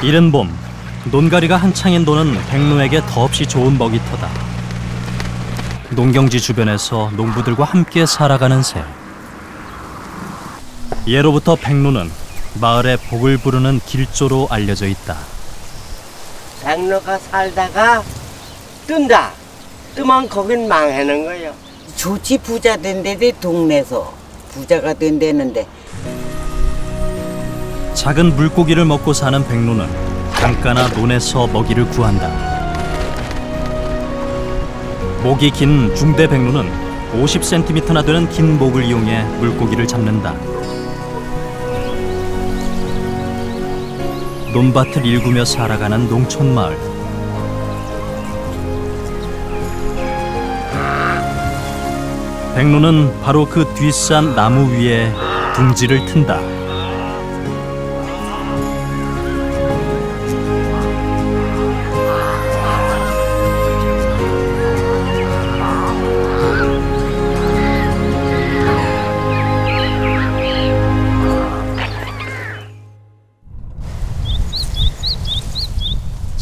이른 봄, 논가리가 한창인 도는 백로에게 더없이 좋은 먹이터다. 농경지 주변에서 농부들과 함께 살아가는 새. 예로부터 백로는 마을의 복을 부르는 길조로 알려져 있다. 백로가 살다가 뜬다. 뜨면 거긴 망하는 거예요. 좋지, 부자 된대대 동네에서 부자가 된다는데. 작은 물고기를 먹고 사는 백로는 강가나 논에서 먹이를 구한다. 목이 긴 중대 백로는 50cm나 되는 긴 목을 이용해 물고기를 잡는다. 논밭을 일구며 살아가는 농촌 마을. 백로는 바로 그 뒷산 나무 위에 둥지를 튼다.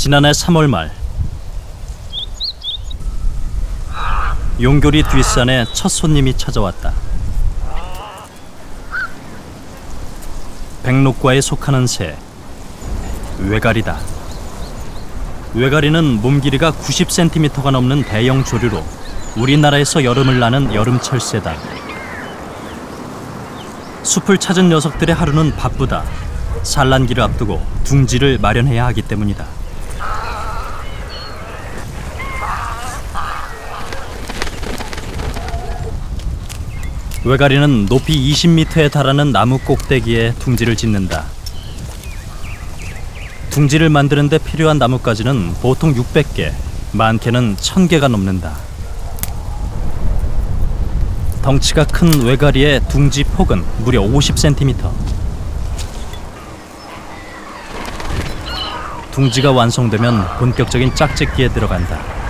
지난해 3월 말, 용교리 뒷산에 첫 손님이 찾아왔다. 백록과에 속하는 새, 외가리다. 외가리는 몸 길이가 90cm가 넘는 대형 조류로 우리나라에서 여름을 나는 여름철 새다. 숲을 찾은 녀석들의 하루는 바쁘다. 산란기를 앞두고 둥지를 마련해야 하기 때문이다. 외가리는 높이 20m에 달하는 나무 꼭대기에 둥지를 짓는다. 둥지를 만드는 데 필요한 나뭇가지는 보통 600개, 많게는 1000개가 넘는다. 덩치가 큰 외가리의 둥지 폭은 무려 50cm. 둥지가 완성되면 본격적인 짝짓기에 들어간다.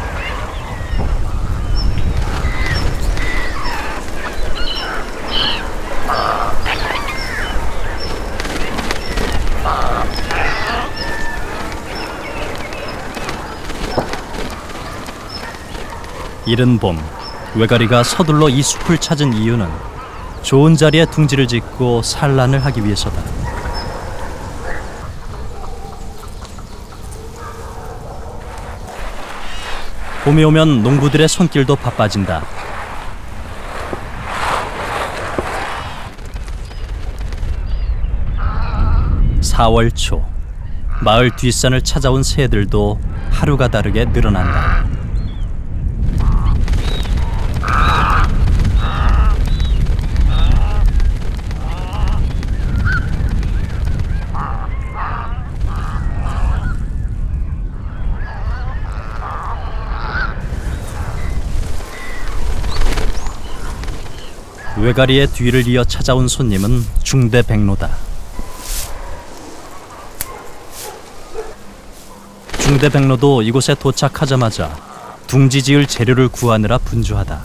이른 봄, 외가리가 서둘러 이 숲을 찾은 이유는 좋은 자리에 둥지를 짓고 산란을 하기 위해서다. 봄이 오면 농부들의 손길도 바빠진다. (4월 초) 마을 뒷산을 찾아온 새들도 하루가 다르게 늘어난다. 외가리의 뒤를 이어 찾아온 손님은 중대 백로다. 중대 백로도 이곳에 도착하자마자 둥지 지을 재료를 구하느라 분주하다.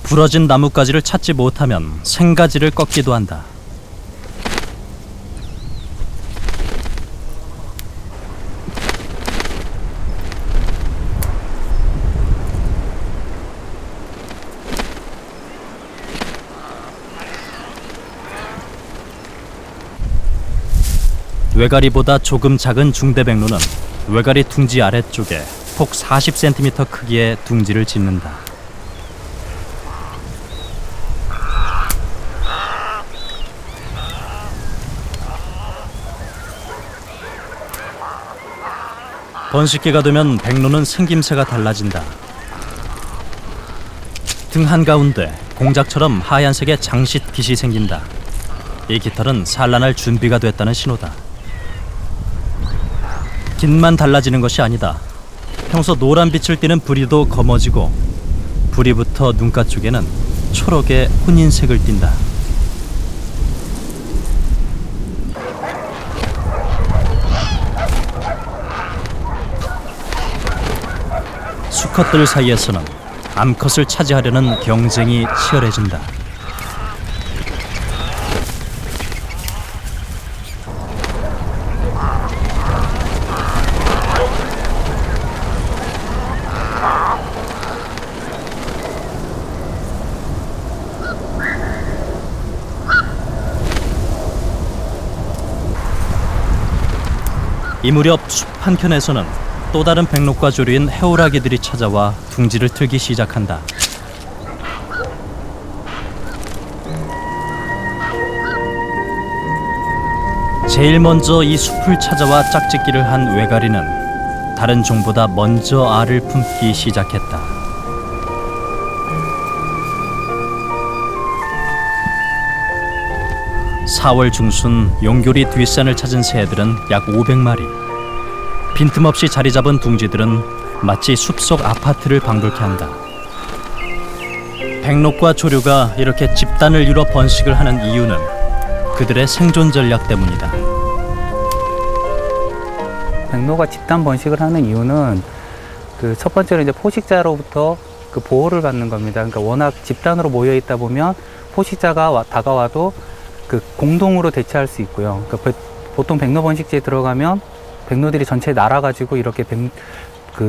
부러진 나뭇가지를 찾지 못하면 생가지를 꺾기도 한다. 외가리보다 조금 작은 중대백로는 외가리 둥지 아래쪽에 폭 40cm 크기의 둥지를 짓는다. 번식기가 되면 백로는 생김새가 달라진다. 등 한가운데 공작처럼 하얀색의 장식 깃이 생긴다. 이 깃털은 산란할 준비가 됐다는 신호다. 깃만 달라지는 것이 아니다. 평소 노란빛을 띠는 부리도 검어지고 부리부터 눈가 쪽에는 초록의 혼인색을 띈다. 수컷들 사이에서는 암컷을 차지하려는 경쟁이 치열해진다. 이 무렵 숲 한켠에서는 또 다른 백록과 조류인 해오라기들이 찾아와 둥지를 틀기 시작한다. 제일 먼저 이 숲을 찾아와 짝짓기를 한 외가리는 다른 종보다 먼저 알을 품기 시작했다. (4월) 중순 용교리 뒷산을 찾은 새들은 약 500마리. 빈틈없이 자리 잡은 둥지들은 마치 숲속 아파트를 방불케 한다. 백록과 조류가 이렇게 집단을 이뤄 번식을 하는 이유는 그들의 생존 전략 때문이다. 백로가 집단 번식을 하는 이유는 첫 번째로 이제 포식자로부터 보호를 받는 겁니다. 그러니까 워낙 집단으로 모여 있다 보면 포식자가 다가와도 공동으로 대처할 수 있고요. 그러니까 보통 백로 번식지에 들어가면 백로들이 전체 날아가지고 이렇게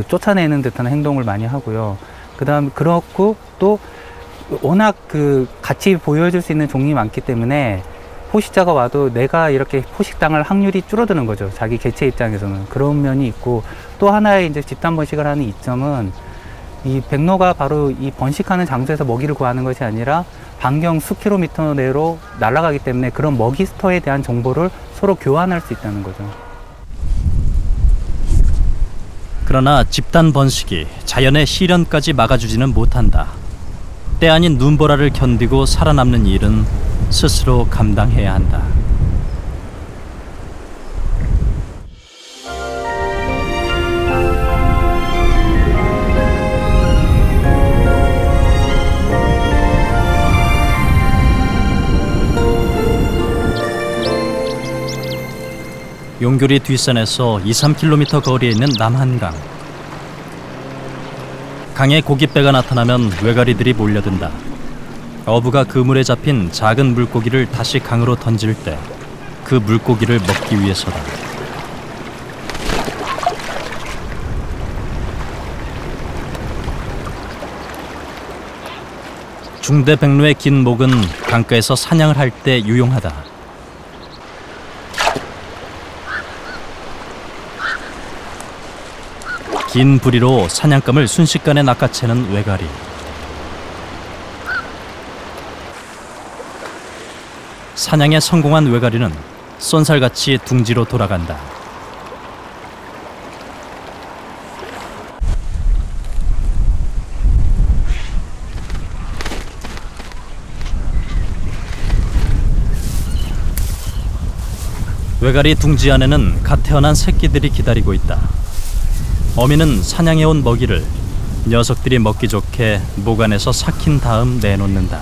쫓아내는 듯한 행동을 많이 하고요. 그다음 그렇고 또 워낙 같이 보여줄 수 있는 종이 많기 때문에 포식자가 와도 내가 이렇게 포식당할 확률이 줄어드는 거죠. 자기 개체 입장에서는 그런 면이 있고, 또 하나의 이제 집단 번식을 하는 이점은 이 백로가 바로 이 번식하는 장소에서 먹이를 구하는 것이 아니라 반경 수킬로미터 내로 날아가기 때문에 그런 먹이 스터에 대한 정보를 서로 교환할 수 있다는 거죠. 그러나 집단 번식이 자연의 시련까지 막아주지는 못한다. 때 아닌 눈보라를 견디고 살아남는 일은 스스로 감당해야 한다. 용교리 뒷산에서 2-3km 거리에 있는 남한강. 강에 고깃배가 나타나면 외가리들이 몰려든다. 어부가 그물에 잡힌 작은 물고기를 다시 강으로 던질 때 그 물고기를 먹기 위해서다. 중대 백로의 긴 목은 강가에서 사냥을 할 때 유용하다. 긴 부리로 사냥감을 순식간에 낚아채는 외가리. 사냥에 성공한 외가리는 쏜살같이 둥지로 돌아간다. 외가리 둥지 안에는 갓 태어난 새끼들이 기다리고 있다. 어미는 사냥해온 먹이를 녀석들이 먹기 좋게 목 안에서 삭힌 다음 내놓는다.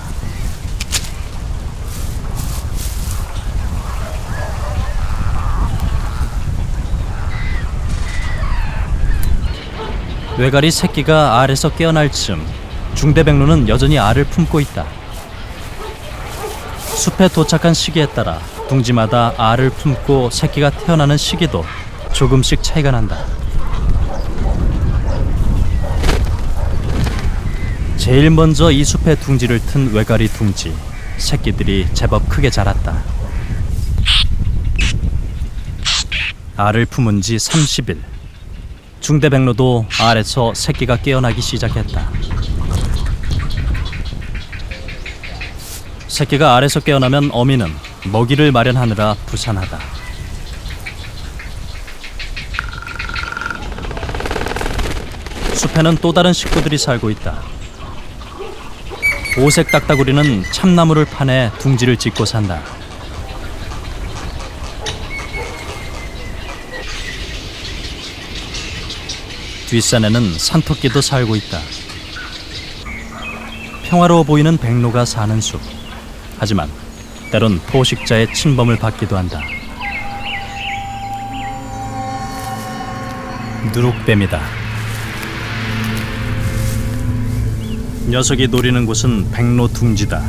외가리 새끼가 알에서 깨어날 즈음 중대백로는 여전히 알을 품고 있다. 숲에 도착한 시기에 따라 둥지마다 알을 품고 새끼가 태어나는 시기도 조금씩 차이가 난다. 제일 먼저 이 숲에 둥지를 튼 외가리 둥지. 새끼들이 제법 크게 자랐다. 알을 품은 지 30일. 중대백로도 알에서 새끼가 깨어나기 시작했다. 새끼가 알에서 깨어나면 어미는 먹이를 마련하느라 부산하다. 숲에는 또 다른 식구들이 살고 있다. 오색 딱따구리는 참나무를 파내 둥지를 짓고 산다. 뒷산에는 산토끼도 살고 있다. 평화로워 보이는 백로가 사는 숲. 하지만 때론 포식자의 침범을 받기도 한다. 누룩뱀이다. 녀석이 노리는 곳은 백로 둥지다.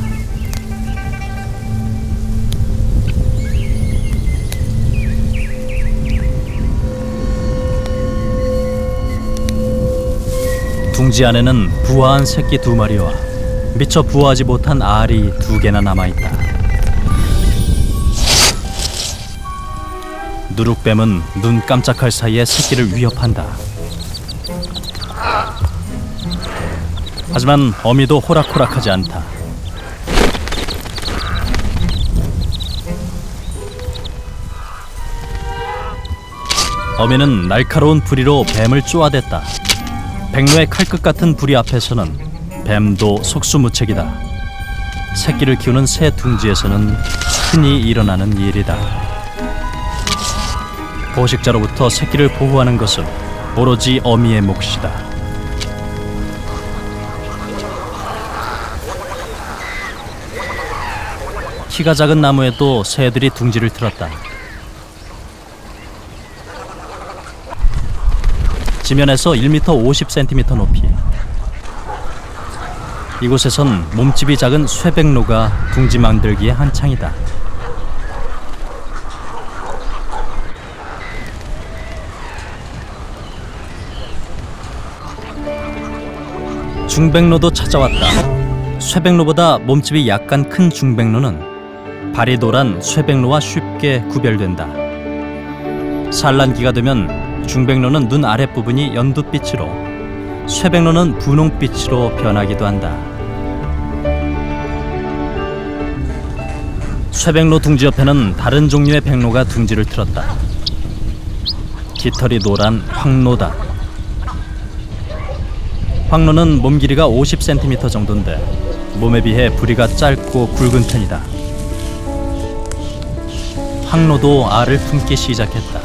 둥지 안에는 부화한 새끼 2마리와 미처 부화하지 못한 알이 2개나 남아있다. 누룩뱀은 눈 깜짝할 사이에 새끼를 위협한다. 하지만 어미도 호락호락하지 않다. 어미는 날카로운 부리로 뱀을 쪼아댔다. 백로의 칼끝 같은 부리 앞에서는 뱀도 속수무책이다. 새끼를 키우는 새 둥지에서는 흔히 일어나는 일이다. 포식자로부터 새끼를 보호하는 것은 오로지 어미의 몫이다. 키가 작은 나무에도 새들이 둥지를 틀었다. 지면에서 1m 50cm 높이. 이곳에선 몸집이 작은 쇠백로가 둥지 만들기에 한창이다. 중백로도 찾아왔다. 쇠백로보다 몸집이 약간 큰 중백로는 발이 노란 쇠백로와 쉽게 구별된다. 산란기가 되면 중백로는 눈 아랫부분이 연두빛으로, 쇠백로는 분홍빛으로 변하기도 한다. 쇠백로 둥지 옆에는 다른 종류의 백로가 둥지를 틀었다. 깃털이 노란 황로다. 황로는 몸 길이가 50cm 정도인데 몸에 비해 부리가 짧고 굵은 편이다. 황로도 알을 품기 시작했다.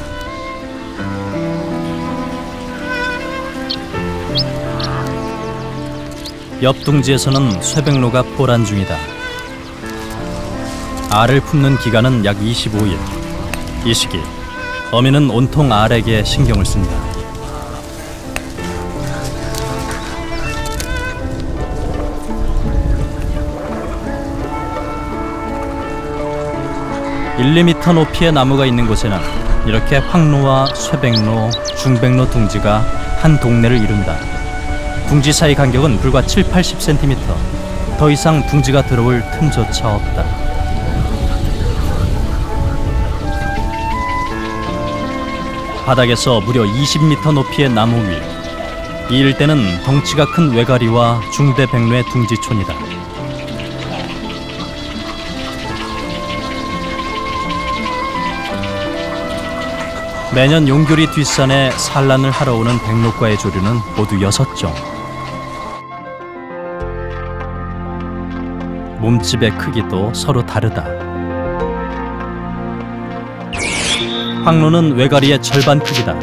옆 둥지에서는 쇠백로가 포란 중이다. 알을 품는 기간은 약 25일. 이 시기 어미는 온통 알에게 신경을 쓴다. (1~2m) 높이의 나무가 있는 곳에는 이렇게 황로와 쇠백로, 중백로 둥지가 한 동네를 이룬다. 둥지 사이 간격은 불과 7~80cm. 더 이상 둥지가 들어올 틈조차 없다. 바닥에서 무려 20m 높이의 나무 위. 이 일대는 덩치가 큰 외가리와 중대백로의 둥지촌이다. 매년 용교리 뒷산에 산란을 하러 오는 백록과의 조류는 모두 6종. 몸집의 크기도 서로 다르다. 황로는 외가리의 절반 크기다.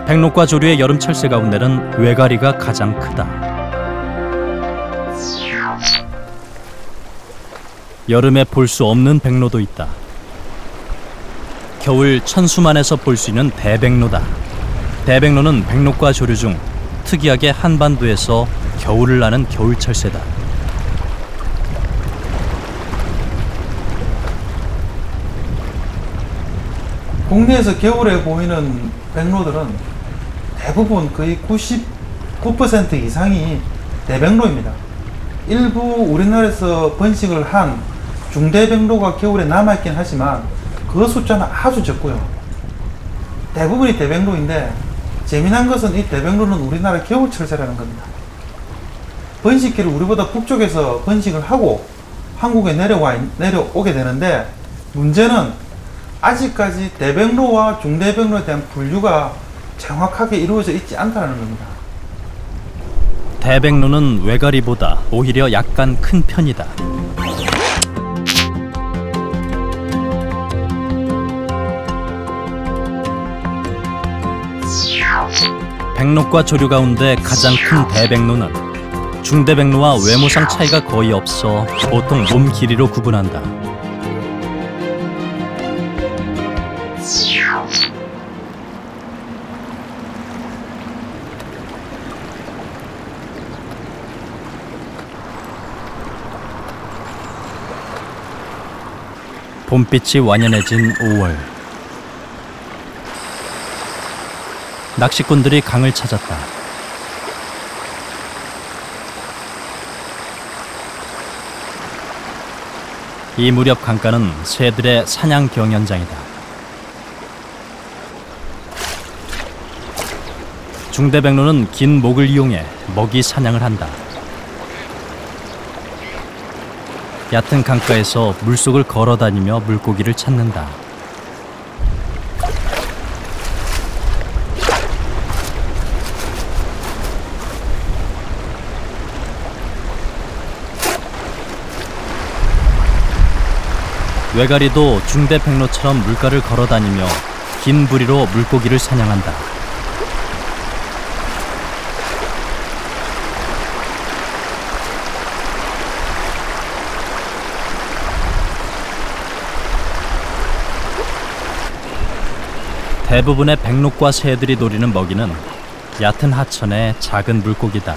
백록과 조류의 여름 철새 가운데는 외가리가 가장 크다. 여름에 볼 수 없는 백로도 있다. 겨울 천수만에서 볼 수 있는 대백로다. 대백로는 백록과 조류 중 특이하게 한반도에서 겨울을 나는 겨울철새다. 국내에서 겨울에 보이는 백로들은 대부분 거의 99% 이상이 대백로입니다. 일부 우리나라에서 번식을 한 중대백로가 겨울에 남아있긴 하지만 그 숫자는 아주 적고요. 대부분이 대백로인데 재미난 것은 이 대백로는 우리나라 겨울철새라는 겁니다. 번식기를 우리보다 북쪽에서 번식을 하고 한국에 내려오게 되는데, 문제는 아직까지 대백로와 중대백로에 대한 분류가 정확하게 이루어져 있지 않다는 겁니다. 대백로는 외가리보다 오히려 약간 큰 편이다. 백록과 조류 가운데 가장 큰 대백로는 중대백로와 외모상 차이가 거의 없어 보통 몸 길이로 구분한다. 봄빛이 완연해진 5월. 낚시꾼들이 강을 찾았다. 이 무렵 강가는 새들의 사냥 경연장이다. 중대백로는 긴 목을 이용해 먹이 사냥을 한다. 얕은 강가에서 물속을 걸어다니며 물고기를 찾는다. 외가리도 중대백로처럼 물가를 걸어다니며 긴 부리로 물고기를 사냥한다. 대부분의 백록과 새들이 노리는 먹이는 얕은 하천의 작은 물고기다.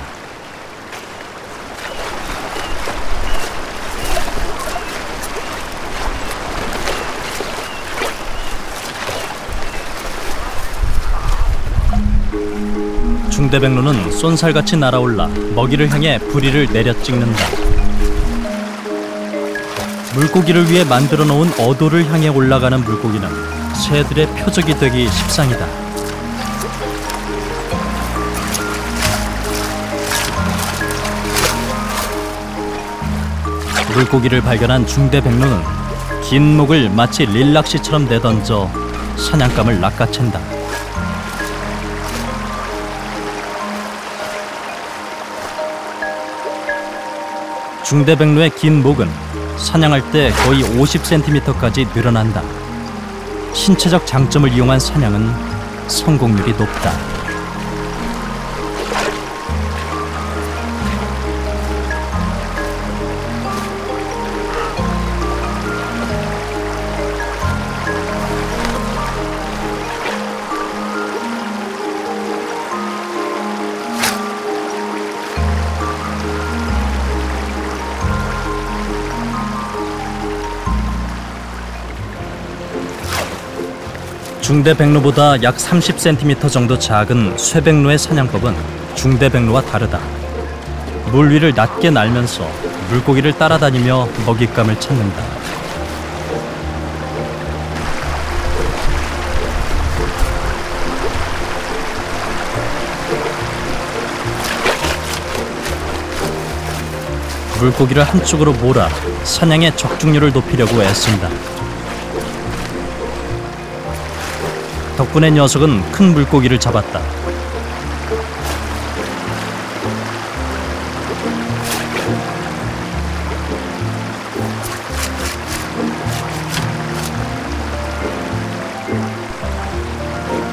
중대백로는 쏜살같이 날아올라 먹이를 향해 부리를 내려 찍는다. 물고기를 위해 만들어 놓은 어도를 향해 올라가는 물고기는 새들의 표적이 되기 십상이다. 물고기를 발견한 중대백로는 긴 목을 마치 릴락시처럼 내던져 사냥감을 낚아챈다. 중대백로의 긴 목은 사냥할 때 거의 50cm까지 늘어난다. 신체적 장점을 이용한 사냥은 성공률이 높다. 중대백로보다 약 30cm 정도 작은 쇠백로의 사냥법은 중대백로와 다르다. 물 위를 낮게 날면서 물고기를 따라다니며 먹잇감을 찾는다. 물고기를 한쪽으로 몰아 사냥의 적중률을 높이려고 애쓴다. 덕분에 녀석은 큰 물고기를 잡았다.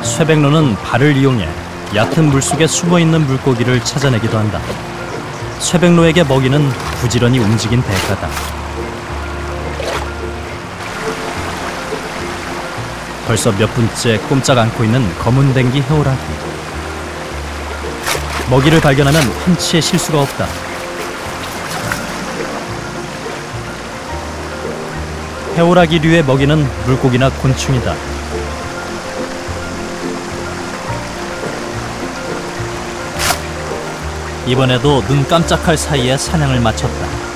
쇠백로는 발을 이용해 얕은 물속에 숨어있는 물고기를 찾아내기도 한다. 쇠백로에게 먹이는 부지런히 움직인 대가다. 벌써 몇 분째 꼼짝 않고 있는 검은댕기 해오라기. 먹이를 발견하면 한치의 실수가 없다. 해오라기류의 먹이는 물고기나 곤충이다. 이번에도 눈 깜짝할 사이에 사냥을 마쳤다.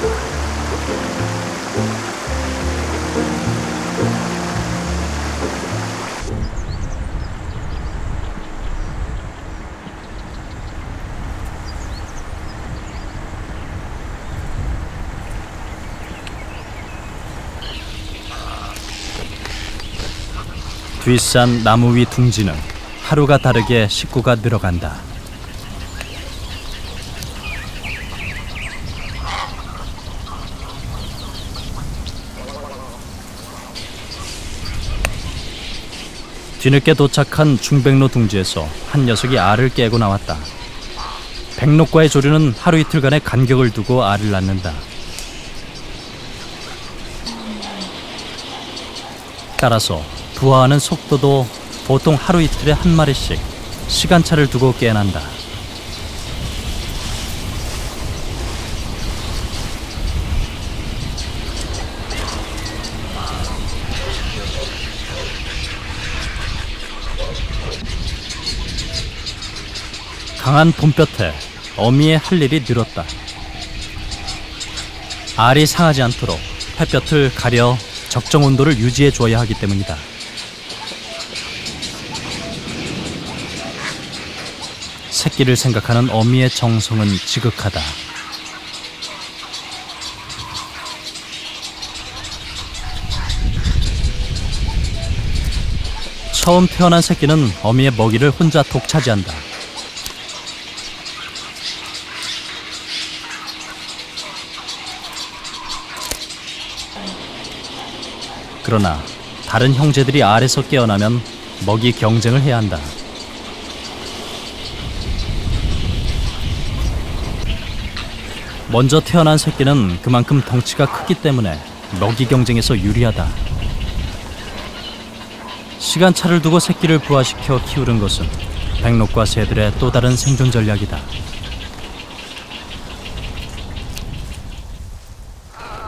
뒷산 나무 위 둥지는 하루가 다르게 식구가 늘어간다. 뒤늦게 도착한 중백로 둥지에서 한 녀석이 알을 깨고 나왔다. 백록과의 조류는 하루 이틀간의 간격을 두고 알을 낳는다. 따라서 부화하는 속도도 보통 하루 이틀에 한 마리씩 시간차를 두고 깨어난다. 강한 봄볕에 어미의 할 일이 늘었다. 알이 상하지 않도록 햇볕을 가려 적정 온도를 유지해 줘야 하기 때문이다. 새끼를 생각하는 어미의 정성은 지극하다. 처음 태어난 새끼는 어미의 먹이를 혼자 독차지한다. 그러나 다른 형제들이 알에서 깨어나면 먹이 경쟁을 해야 한다. 먼저 태어난 새끼는 그만큼 덩치가 크기 때문에 먹이 경쟁에서 유리하다. 시간차를 두고 새끼를 부화시켜 키우는 것은 백록과 새들의 또 다른 생존 전략이다.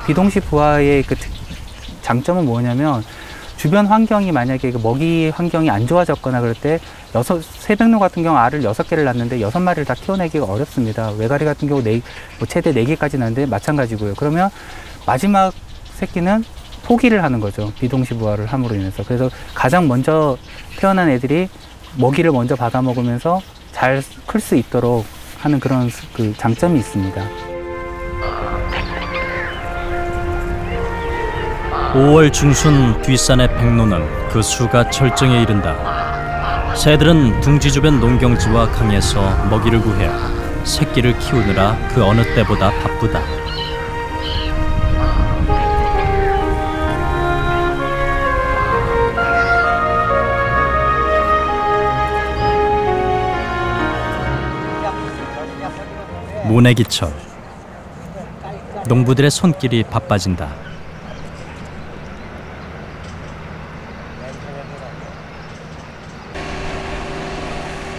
비동시 부화의 그 장점은 뭐냐면 주변 환경이 만약에 그 먹이 환경이 안 좋아졌거나 그럴 때 새백로 같은 경우 알을 6개를 낳는데 6마리를 다 키워내기가 어렵습니다. 외가리 같은 경우 최대 4개까지 낳는데 마찬가지고요. 그러면 마지막 새끼는 포기를 하는 거죠. 비동시 부화를 함으로 인해서. 그래서 가장 먼저 태어난 애들이 먹이를 먼저 받아 먹으면서 잘 클 수 있도록 하는 그런 그 장점이 있습니다. 5월 중순 뒷산의 백로는 그 수가 절정에 이른다. 새들은 둥지 주변 농경지와 강에서 먹이를 구해 새끼를 키우느라 그 어느 때보다 바쁘다. 모내기철, 농부들의 손길이 바빠진다.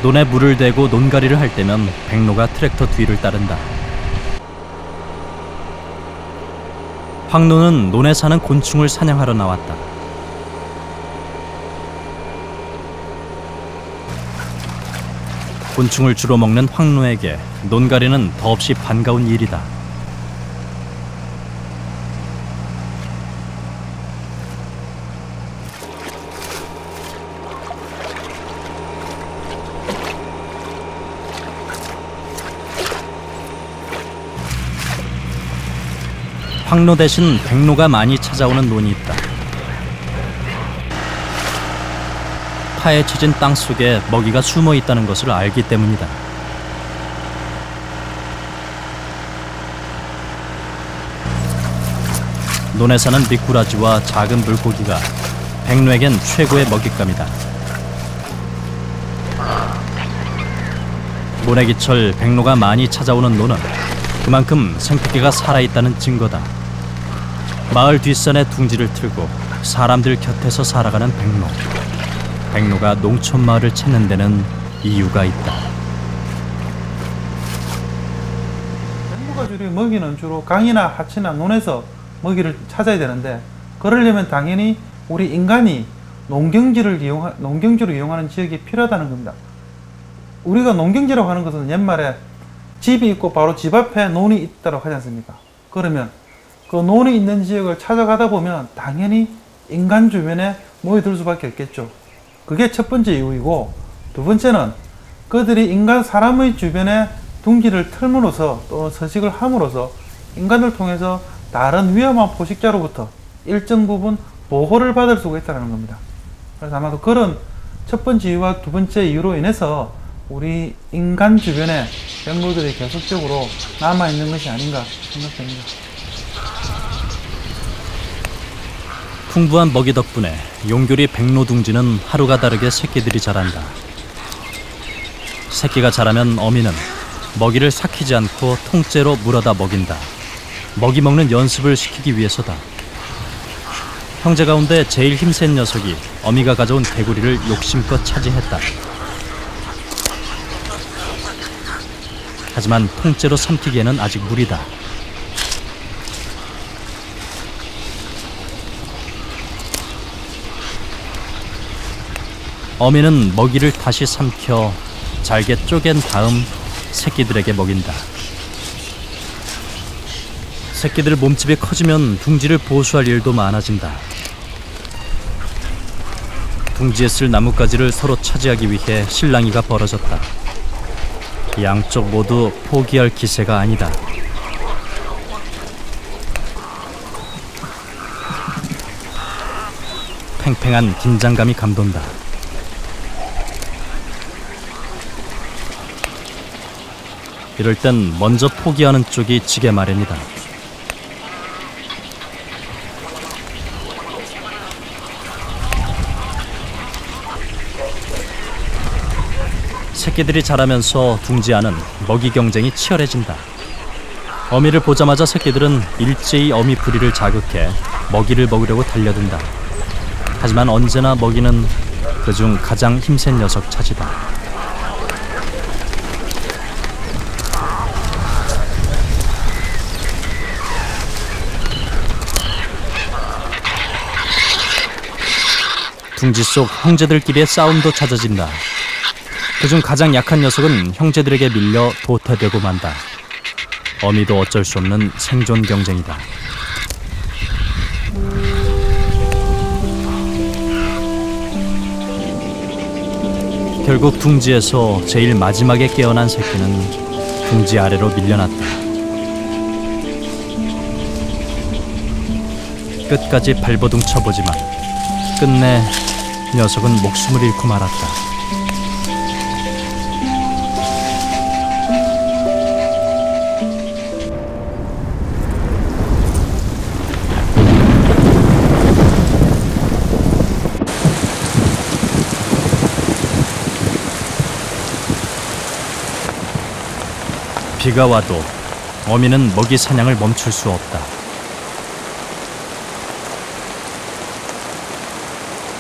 논에 물을 대고 논가리를 할 때면 백로가 트랙터 뒤를 따른다. 황로는 논에 사는 곤충을 사냥하러 나왔다. 곤충을 주로 먹는 황로에게 논가리는 더없이 반가운 일이다. 황로 대신 백로가 많이 찾아오는 논이 있다. 파헤쳐진 땅 속에 먹이가 숨어 있다는 것을 알기 때문이다. 논에 사는 미꾸라지와 작은 물고기가 백로에겐 최고의 먹잇감이다. 모내기철 백로가 많이 찾아오는 논은 그만큼 생태계가 살아있다는 증거다. 마을 뒷산에 둥지를 틀고 사람들 곁에서 살아가는 백로. 백로가 농촌 마을을 찾는 데는 이유가 있다. 백로가 주로 먹이는 주로 강이나 하치나 논에서 먹이를 찾아야 되는데, 그러려면 당연히 우리 인간이 농경지를 이용하는 지역이 필요하다는 겁니다. 우리가 농경지라고 하는 것은 옛말에 집이 있고 바로 집 앞에 논이 있다고 하지 않습니까? 그러면 그 논이 있는 지역을 찾아가다 보면 당연히 인간 주변에 모여들 수밖에 없겠죠. 그게 첫 번째 이유이고, 두 번째는 그들이 사람의 주변에 둥지를 틀므로써 또는 서식을 함으로써 인간을 통해서 다른 위험한 포식자로부터 일정 부분 보호를 받을 수가 있다는 겁니다. 그래서 아마도 그런 첫 번째 이유와 두 번째 이유로 인해서 우리 인간 주변에 백로들이 계속적으로 남아있는 것이 아닌가 생각됩니다. 풍부한 먹이 덕분에 용교리 백로 둥지는 하루가 다르게 새끼들이 자란다. 새끼가 자라면 어미는 먹이를 삭히지 않고 통째로 물어다 먹인다. 먹이 먹는 연습을 시키기 위해서다. 형제 가운데 제일 힘센 녀석이 어미가 가져온 개구리를 욕심껏 차지했다. 하지만 통째로 삼키기에는 아직 무리다. 어미는 먹이를 다시 삼켜 잘게 쪼갠 다음 새끼들에게 먹인다. 새끼들 몸집이 커지면 둥지를 보수할 일도 많아진다. 둥지에 쓸 나뭇가지를 서로 차지하기 위해 실랑이가 벌어졌다. 양쪽 모두 포기할 기세가 아니다. 팽팽한 긴장감이 감돈다. 이럴 땐 먼저 포기하는 쪽이 지게 마련이다. 새끼들이 자라면서 둥지안은 먹이 경쟁이 치열해진다. 어미를 보자마자 새끼들은 일제히 어미 부리를 자극해 먹이를 먹으려고 달려든다. 하지만 언제나 먹이는 그중 가장 힘센 녀석 차지다. 둥지 속 형제들끼리의 싸움도 잦아진다. 그중 가장 약한 녀석은 형제들에게 밀려 도태되고 만다. 어미도 어쩔 수 없는 생존 경쟁이다. 결국 둥지에서 제일 마지막에 깨어난 새끼는 둥지 아래로 밀려났다. 끝까지 발버둥 쳐보지만 끝내 녀석은 목숨을 잃고 말았다. 비가 와도 어미는 먹이 사냥을 멈출 수 없다.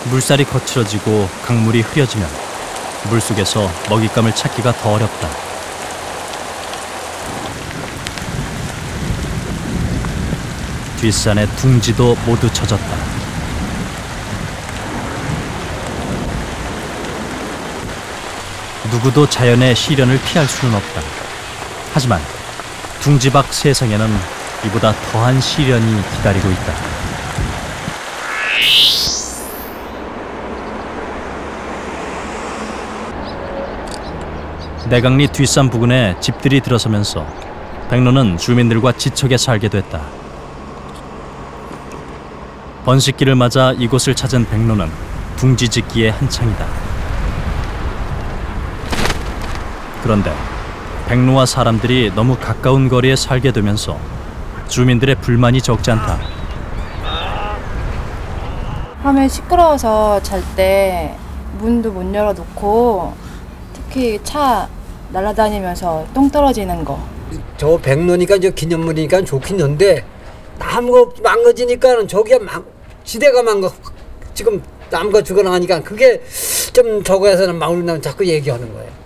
물살이 거칠어지고 강물이 흐려지면 물속에서 먹잇감을 찾기가 더 어렵다. 뒷산의 둥지도 모두 젖었다. 누구도 자연의 시련을 피할 수는 없다. 하지만 둥지 밖 세상에는 이보다 더한 시련이 기다리고 있다. 내강리 뒷산 부근에 집들이 들어서면서 백로는 주민들과 지척에 살게 됐다. 번식기를 맞아 이곳을 찾은 백로는 둥지 짓기에 한창이다. 그런데 백로와 사람들이 너무 가까운 거리에 살게 되면서 주민들의 불만이 적지 않다. 밤에 시끄러워서 잘 때 문도 못 열어놓고 특히 차 날아다니면서 똥 떨어지는 거. 저 백로니까 저 기념물이니까 좋긴 한데 나무가 망가지니까는 저기가 지대가 지금 나무가 죽어나가니까 그게 좀 저거에서는 마을나면 자꾸 얘기하는 거예요.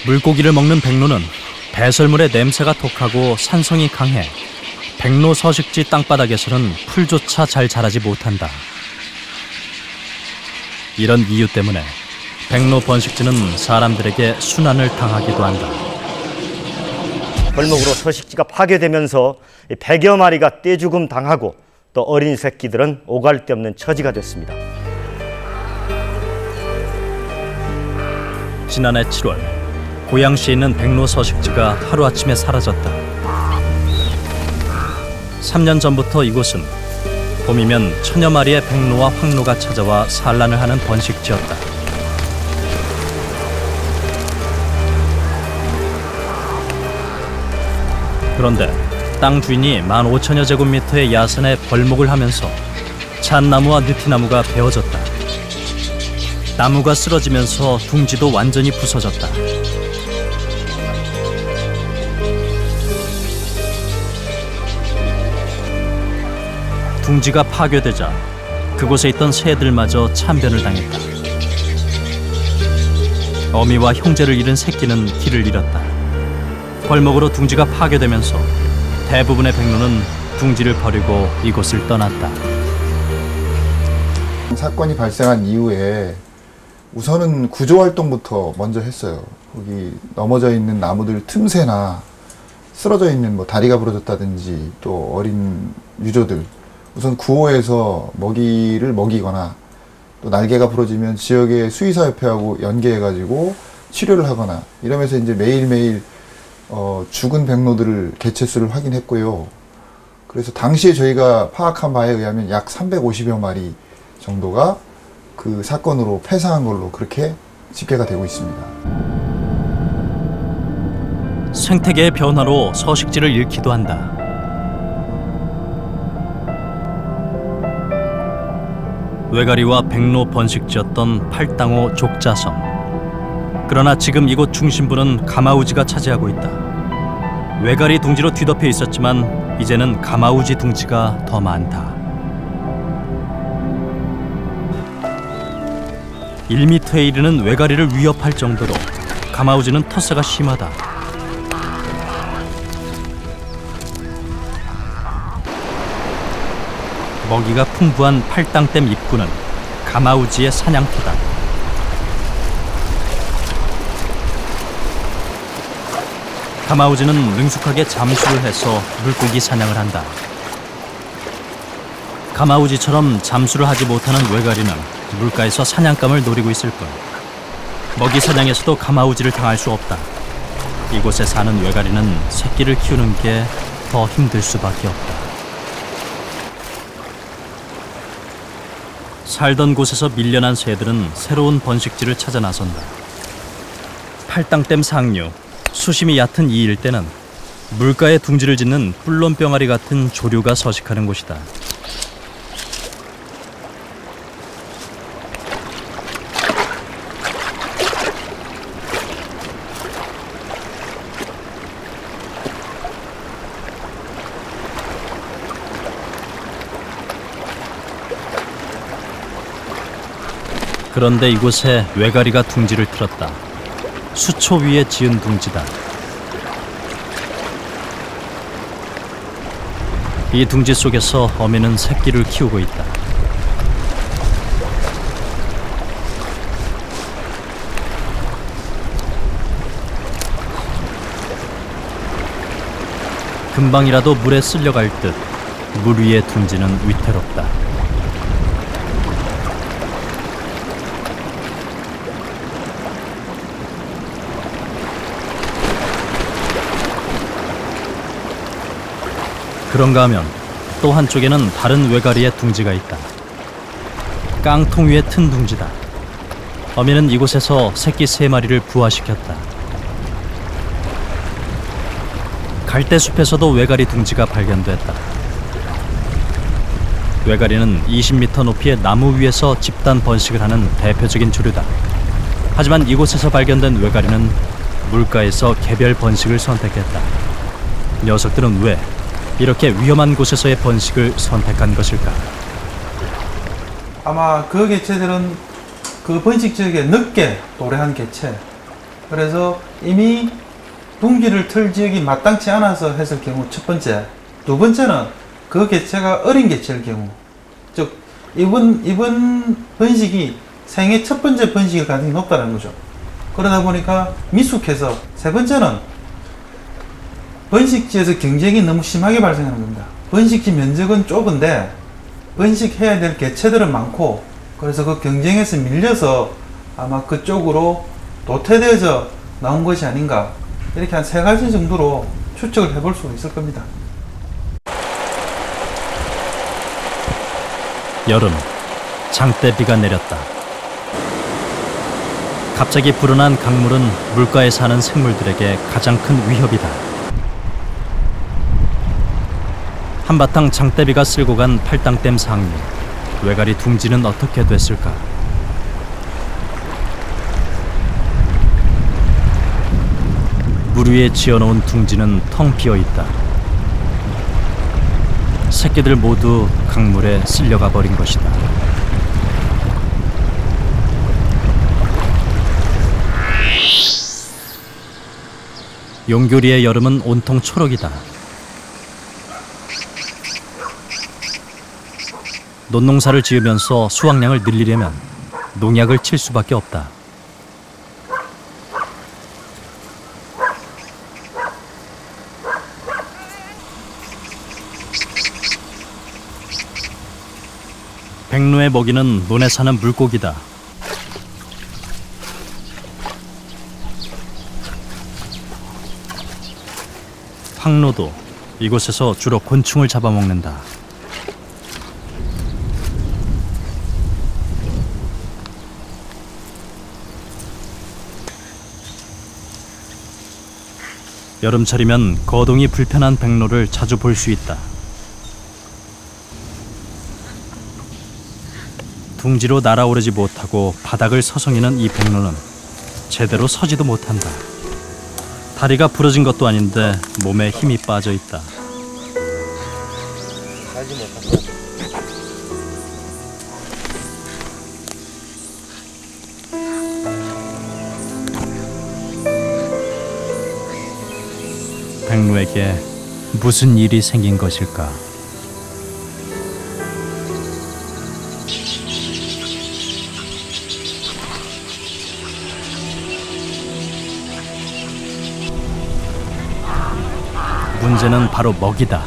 물고기를 먹는 백로는 배설물의 냄새가 독하고 산성이 강해 백로 서식지 땅바닥에서는 풀조차 잘 자라지 못한다. 이런 이유 때문에 백로 번식지는 사람들에게 순환을 당하기도 한다. 벌목으로 서식지가 파괴되면서 100여 마리가 떼죽음 당하고 또 어린 새끼들은 오갈 데 없는 처지가 됐습니다. 지난해 7월 고양시에 있는 백로 서식지가 하루아침에 사라졌다. 3년 전부터 이곳은 봄이면 천여 마리의 백로와 황로가 찾아와 산란을 하는 번식지였다. 그런데 땅 주인이 15,000여 제곱미터의 야산에 벌목을 하면서 잣나무와 느티나무가 베어졌다. 나무가 쓰러지면서 둥지도 완전히 부서졌다. 둥지가 파괴되자 그곳에 있던 새들마저 참변을 당했다. 어미와 형제를 잃은 새끼는 길을 잃었다. 벌목으로 둥지가 파괴되면서 대부분의 백로는 둥지를 버리고 이곳을 떠났다. 사건이 발생한 이후에 우선은 구조활동부터 먼저 했어요. 거기 넘어져 있는 나무들 틈새나 쓰러져 있는 다리가 부러졌다든지 또 어린 유조들 우선 구호해서 먹이를 먹이거나 또 날개가 부러지면 지역의 수의사협회하고 연계해가지고 치료를 하거나 이러면서 이제 매일매일 죽은 백로들을 개체수를 확인했고요. 그래서 당시에 저희가 파악한 바에 의하면 약 350여 마리 정도가 그 사건으로 폐사한 걸로 그렇게 집계가 되고 있습니다. 생태계의 변화로 서식지를 잃기도 한다. 외가리와 백로 번식지였던 팔당호 족자섬. 그러나 지금 이곳 중심부는 가마우지가 차지하고 있다. 외가리 둥지로 뒤덮여 있었지만 이제는 가마우지 둥지가 더 많다. 1m에 이르는 외가리를 위협할 정도로 가마우지는 텃세가 심하다. 먹이가 풍부한 팔당댐 입구는 가마우지의 사냥터다. 가마우지는 능숙하게 잠수를 해서 물고기 사냥을 한다. 가마우지처럼 잠수를 하지 못하는 외가리는 물가에서 사냥감을 노리고 있을 뿐 먹이 사냥에서도 가마우지를 당할 수 없다. 이곳에 사는 외가리는 새끼를 키우는 게 더 힘들 수밖에 없다. 살던 곳에서 밀려난 새들은 새로운 번식지를 찾아 나선다. 팔당댐 상류, 수심이 얕은 이 일대는 물가에 둥지를 짓는 뿔론병아리 같은 조류가 서식하는 곳이다. 그런데 이곳에 외가리가 둥지를 틀었다. 수초 위에 지은 둥지다. 이 둥지 속에서 어미는 새끼를 키우고 있다. 금방이라도 물에 쓸려갈 듯 물 위의 둥지는 위태롭다. 그런가 하면 또 한쪽에는 다른 외가리의 둥지가 있다. 깡통 위에 튼 둥지다. 어미는 이곳에서 새끼 3마리를 부화시켰다. 갈대숲에서도 외가리 둥지가 발견됐다. 외가리는 20m 높이의 나무 위에서 집단 번식을 하는 대표적인 조류다. 하지만 이곳에서 발견된 외가리는 물가에서 개별 번식을 선택했다. 녀석들은 왜 이렇게 위험한 곳에서의 번식을 선택한 것일까? 아마 그 개체들은 그 번식 지역에 늦게 도래한 개체. 그래서 이미 둥지를 틀 지역이 마땅치 않아서 했을 경우 첫 번째. 두 번째는 그 개체가 어린 개체일 경우. 즉 이번 번식이 생애 첫 번째 번식일 가능성이 높다는 거죠. 그러다 보니까 미숙해서 세 번째는 번식지에서 경쟁이 너무 심하게 발생하는 겁니다. 번식지 면적은 좁은데 번식해야 될 개체들은 많고 그래서 그 경쟁에서 밀려서 아마 그쪽으로 도태되어져 나온 것이 아닌가 이렇게 한 3가지 정도로 추측을 해볼 수 있을 겁니다. 여름, 장대비가 내렸다. 갑자기 불어난 강물은 물가에 사는 생물들에게 가장 큰 위협이다. 한바탕 장대비가 쓸고 간 팔당댐 상류, 외가리 둥지는 어떻게 됐을까? 물 위에 지어놓은 둥지는 텅 비어있다. 새끼들 모두 강물에 쓸려가 버린 것이다. 용교리의 여름은 온통 초록이다. 논농사를 지으면서 수확량을 늘리려면 농약을 칠 수밖에 없다. 백로의 먹이는 논에 사는 물고기다. 황노도 이곳에서 주로 곤충을 잡아먹는다. 여름철이면 거동이 불편한 백로를 자주 볼 수 있다. 둥지로 날아오르지 못하고 바닥을 서성이는 이 백로는 제대로 서지도 못한다. 다리가 부러진 것도 아닌데 몸에 힘이 빠져 있다. 백로에게 무슨 일이 생긴 것일까? 문제는 바로 먹이다.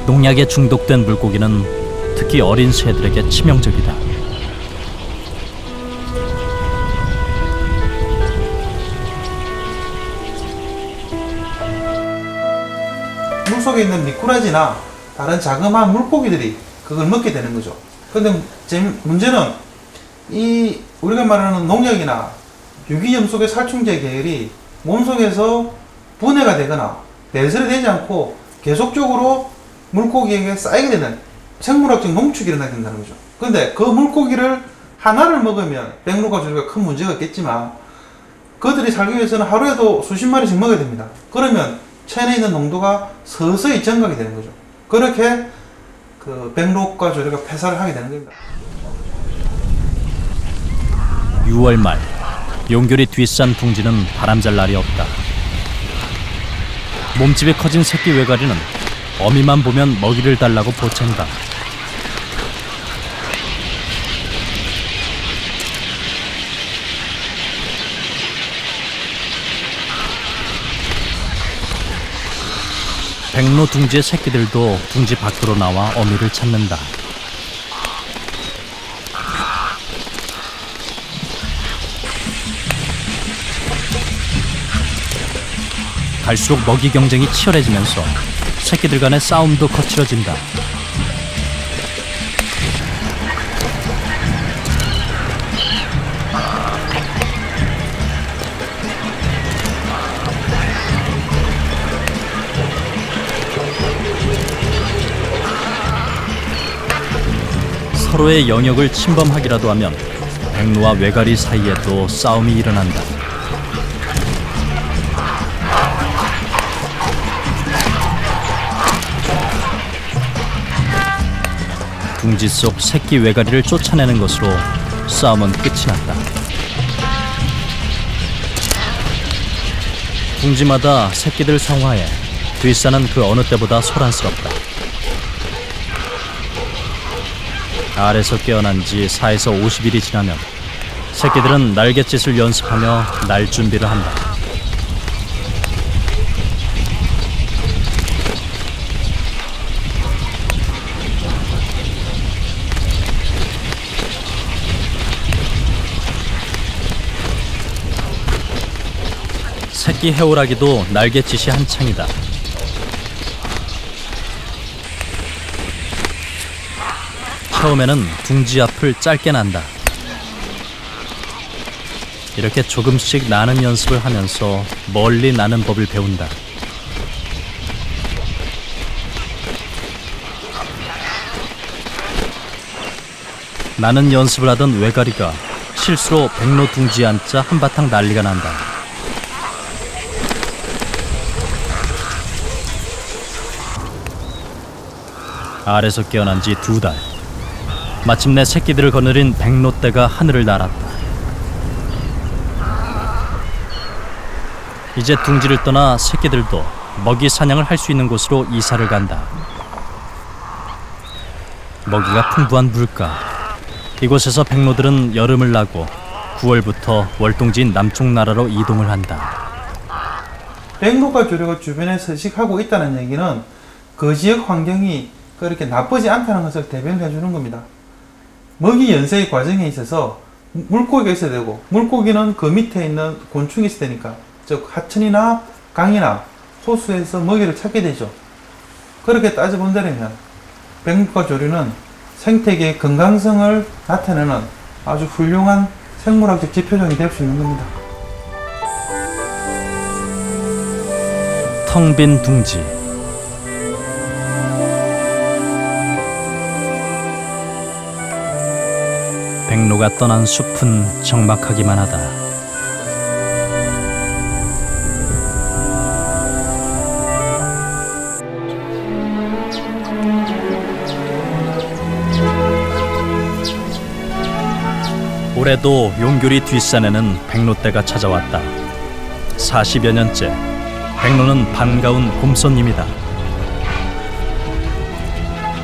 농약에 중독된 물고기는 특히 어린 새들에게 치명적이다. 물속에 있는 미꾸라지나 다른 자그마한 물고기들이 그걸 먹게 되는 거죠. 근데 문제는 이 우리가 말하는 농약이나 유기염 속의 살충제 계열이 몸속에서 분해가 되거나 배설이 되지 않고 계속적으로 물고기에게 쌓이게 되는 생물학적 농축이 일어나게 된다는 거죠. 근데 그 물고기를 하나를 먹으면 백로가 조류가 큰 문제가 없겠지만 그들이 살기 위해서는 하루에도 수십 마리씩 먹어야 됩니다. 그러면 체내에 있는 농도가 서서히 증가하게 되는 거죠. 그렇게 그 백로과 조류가 폐사를 하게 되는 겁니다. 6월 말 용결이 뒷산 둥지는 바람잘 날이 없다. 몸집이 커진 새끼 외가리는 어미만 보면 먹이를 달라고 보챈다. 백로 둥지의 새끼들도 둥지 밖으로 나와 어미를 찾는다. 갈수록 먹이 경쟁이 치열해지면서 새끼들 간의 싸움도 거칠어진다. 서로의 영역을 침범하기라도 하면 백로와 외가리 사이에도 싸움이 일어난다. 둥지 속 새끼 외가리를 쫓아내는 것으로 싸움은 끝이 났다. 둥지마다 새끼들 성화에 뒷산은 그 어느 때보다 소란스럽다. 알에서 깨어난 지 4에서 50일이 지나면 새끼들은 날갯짓을 연습하며 날 준비를 한다. 새끼 해오라기도 날갯짓이 한창이다. 처음에는 둥지 앞을 짧게 난다. 이렇게 조금씩 나는 연습을 하면서 멀리 나는 법을 배운다. 나는 연습을 하던 외가리가 실수로 백로 둥지에 앉자 한바탕 난리가 난다. 알에서 깨어난 지 2달. 마침내 새끼들을 거느린 백로떼가 하늘을 날았다. 이제 둥지를 떠나 새끼들도 먹이 사냥을 할 수 있는 곳으로 이사를 간다. 먹이가 풍부한 물가. 이곳에서 백로들은 여름을 나고 9월부터 월동지인 남쪽 나라로 이동을 한다. 백로과 조류가 주변에 서식하고 있다는 얘기는 그 지역 환경이 그렇게 나쁘지 않다는 것을 대변해 주는 겁니다. 먹이 연쇄의 과정에 있어서 물고기가 있어야 되고 물고기는 그 밑에 있는 곤충이 있어야 되니까 즉 하천이나 강이나 호수에서 먹이를 찾게 되죠. 그렇게 따져본다면 백록과 조류는 생태계의 건강성을 나타내는 아주 훌륭한 생물학적 지표종이 될 수 있는 겁니다. 텅 빈 둥지. 백로가 떠난 숲은 적막하기만 하다. 올해도 용교리 뒷산에는 백로떼가 찾아왔다. 40여 년째 백로는 반가운 곰손님이다.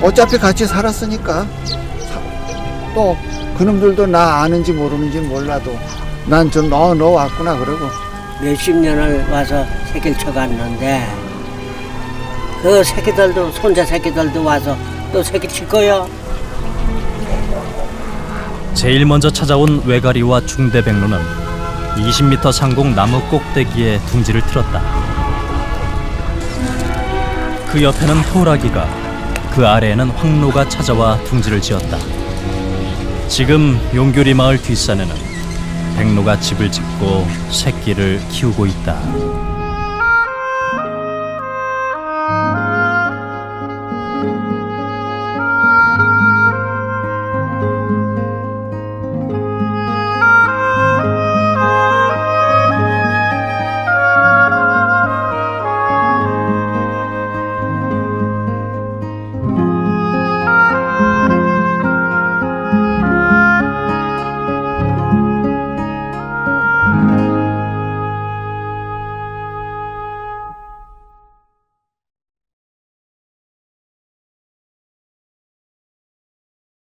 어차피 같이 살았으니까 또 그놈들도 나 아는지 모르는지 몰라도 난 좀 넣어 왔구나 그러고 몇십 년을 와서 새끼를 쳐갔는데 그 새끼들도 손자 새끼들도 와서 또 새끼 칠 거야. 제일 먼저 찾아온 외가리와 중대백로는 20m 상공 나무 꼭대기에 둥지를 틀었다. 그 옆에는 호라기가, 그 아래에는 황로가 찾아와 둥지를 지었다. 지금 용교리 마을 뒷산에는 백로가 집을 짓고 새끼를 키우고 있다.